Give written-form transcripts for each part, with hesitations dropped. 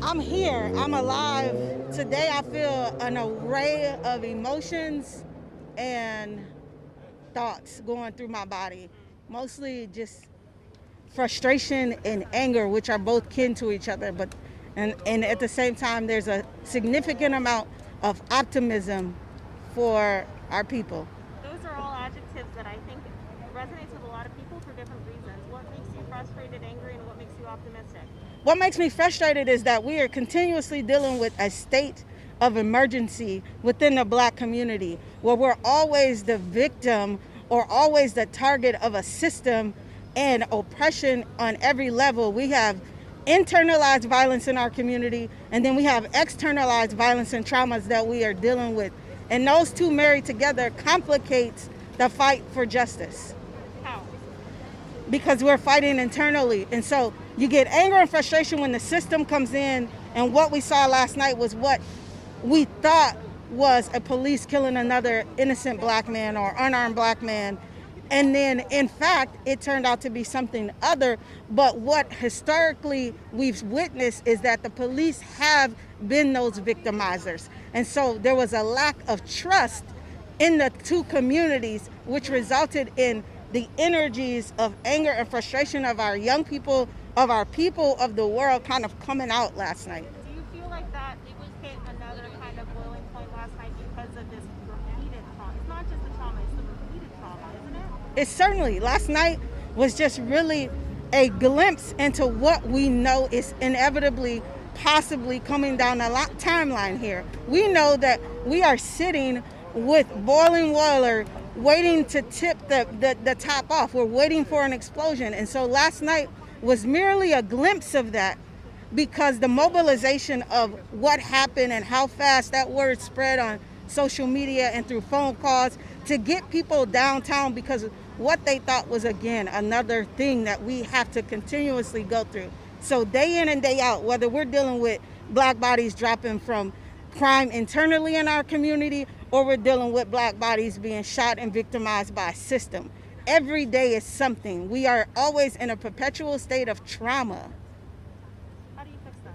I'm here. I'm alive. Today I feel an array of emotions and thoughts going through my body. Mostly just frustration and anger, which are both kin to each other, but and at the same time there's a significant amount of optimism for our people. Those are all adjectives that I think resonates with a lot of people for different reasons. What makes you frustrated, angry, and what makes you optimistic? What makes me frustrated is that we are continuously dealing with a state of emergency within the Black community where we're always the victim or always the target of a system and oppression on every level. We have internalized violence in our community, and then we have externalized violence and traumas that we are dealing with. And those two married together complicates the fight for justice. How? Because we're fighting internally. And so you get anger and frustration when the system comes in, and what we saw last night was what we thought was a police killing another innocent Black man or unarmed Black man. And then, in fact, it turned out to be something other. But what historically we've witnessed is that the police have been those victimizers. And so there was a lack of trust in the two communities, which resulted in the energies of anger and frustration of our young people, of the world kind of coming out last night. Do you feel like that it was hit another kind of boiling point last night because of this repeated trauma? It's not just the trauma, it's the repeated trauma, isn't it? It's certainly, last night was just really a glimpse into what we know is inevitably possibly coming down the timeline here. We know that we are sitting with boiling water waiting to tip the top off. We're waiting for an explosion. And so last night was merely a glimpse of that, because the mobilization of what happened and how fast that word spread on social media and through phone calls to get people downtown, because what they thought was, again, another thing that we have to continuously go through. So day in and day out, whether we're dealing with Black bodies dropping from crime internally in our community, or we're dealing with Black bodies being shot and victimized by a system, every day is something. We are always in a perpetual state of trauma. How do you fix that?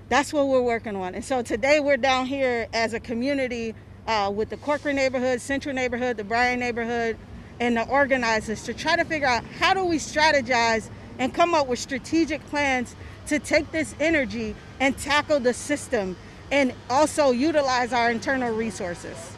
That's what we're working on. And so today we're down here as a community with the Corcoran Neighborhood, Central Neighborhood, the Bryan Neighborhood, and the organizers to try to figure out how do we strategize and come up with strategic plans to take this energy and tackle the system and also utilize our internal resources.